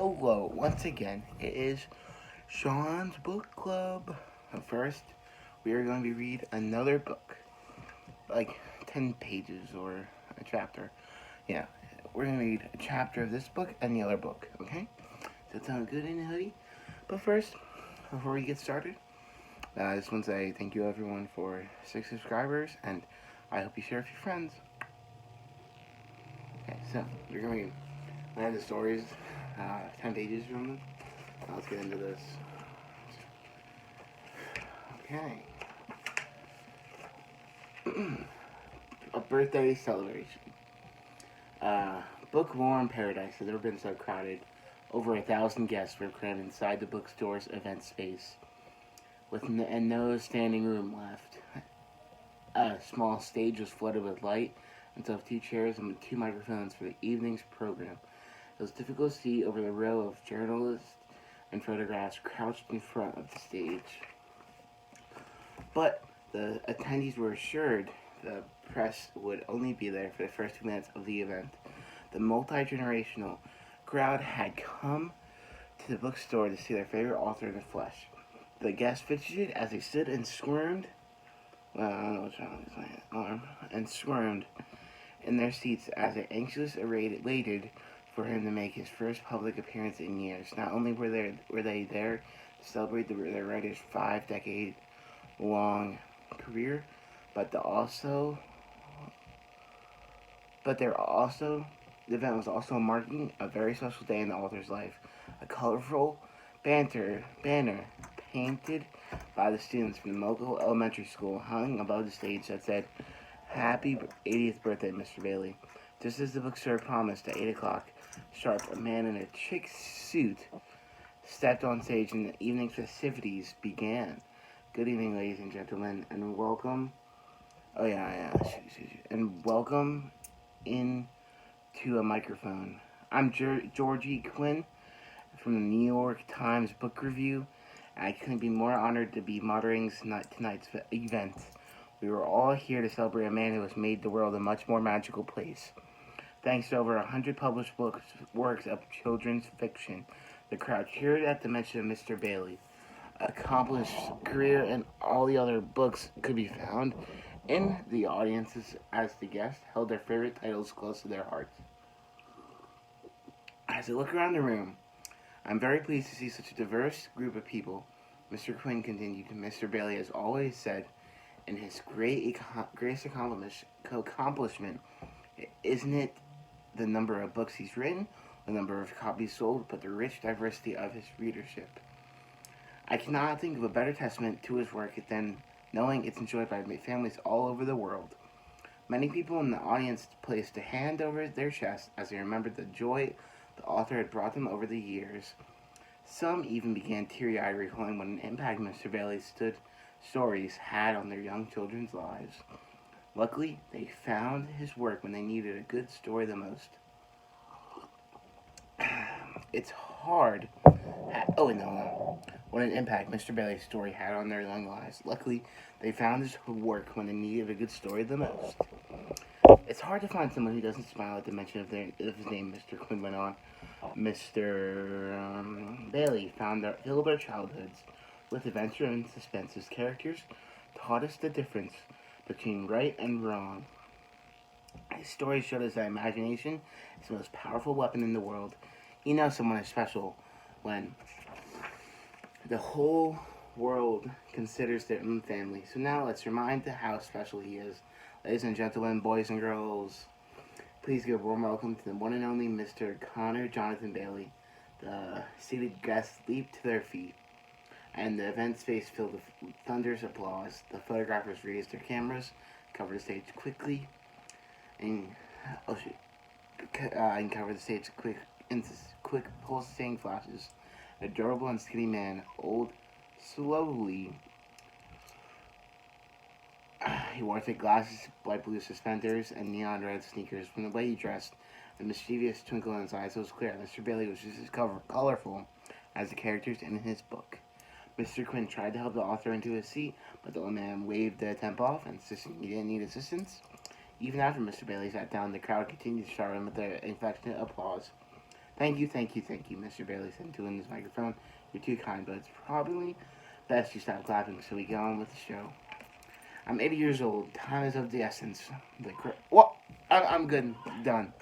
Hello, once again, it is Sean's Book Club. First, we are going to read another book, like 10 pages or a chapter. Yeah, we're going to read a chapter of this book and the other book, okay? Does that sound good in the hoodie? But first, before we get started, I just want to say thank you everyone for 6 subscribers, and I hope you share with your friends. Okay, so we're going to read one of the stories, 10 pages from them. Let's get into this. Okay. A birthday celebration. Bookworm Paradise has never been so crowded. Over 1,000 guests were crammed inside the bookstore's event space, with no standing room left. A small stage was flooded with light, and so 2 chairs and 2 microphones for the evening's program. It was difficult to see over the row of journalists and photographs crouched in front of the stage. But the attendees were assured the press would only be there for the first 2 minutes of the event. The multi-generational crowd had come to the bookstore to see their favorite author in the flesh. The guests fidgeted as they stood and squirmed. Well, I don't know what's wrong with my arm. And squirmed in their seats as they anxiously waited for him to make his first public appearance in years. Not only were they there to celebrate their writer's 5-decade-long career, but the event was also marking a very special day in the author's life. A colorful banner painted by the students from the local elementary school hung above the stage that said, "Happy 80th birthday, Mr. Bailey." Just as the bookstore promised at 8 o'clock sharp, a man in a chic suit stepped on stage and the evening festivities began. Good evening, ladies and gentlemen, and welcome. And welcome in to a microphone. I'm Georgie Quinn from the New York Times Book Review. I couldn't be more honored to be moderating tonight's event. We were all here to celebrate a man who has made the world a much more magical place. Thanks to over 100 published works of children's fiction, the crowd cheered at the mention of Mr. Bailey. Accomplished career and all the other books could be found in the audiences as the guests held their favorite titles close to their hearts. As I look around the room, I'm very pleased to see such a diverse group of people. Mr. Quinn continued. Mr. Bailey has always said in his greatest accomplishment, isn't it the number of books he's written, the number of copies sold, but the rich diversity of his readership. I cannot think of a better testament to his work than knowing it's enjoyed by families all over the world. Many people in the audience placed a hand over their chest as they remembered the joy the author had brought them over the years. Some even began teary-eyed recalling what an impact Mr. Bailey's stories had on their young children's lives. Luckily, they found his work when they needed a good story the most. It's hard. What an impact Mr. Bailey's story had on their young lives. Luckily, they found his work when they needed a good story the most. It's hard to find someone who doesn't smile at the mention of his name, Mr. Quinn went on. Mr. Bailey filled our childhoods with adventure and suspense. His characters taught us the difference between right and wrong. His stories showed us that imagination is the most powerful weapon in the world. You know someone is special when the whole world considers their own family. So now let's remind how special he is. Ladies and gentlemen, boys and girls, please give a warm welcome to the one and only Mr. Connor Jonathan Bailey. The seated guests leaped to their feet, and the event space filled with thunderous applause. The photographers raised their cameras, covered the stage quickly, and covered the stage quick pulsating flashes. A durable and skinny man, slowly. He wore thick glasses, light blue suspenders, and neon red sneakers. From the way he dressed, the mischievous twinkle in his eyes was clear. Mr. Bailey was just as colorful as the characters in his book. Mr. Quinn tried to help the author into his seat, but the old man waved the temp off, insisting he didn't need assistance. Even after Mr. Bailey sat down, the crowd continued to shower him with their affectionate applause. Thank you, Mr. Bailey said into this microphone. You're too kind, but it's probably best you stop clapping so we get on with the show. I'm 80 years old. Time is of the essence. What? I'm good. Done.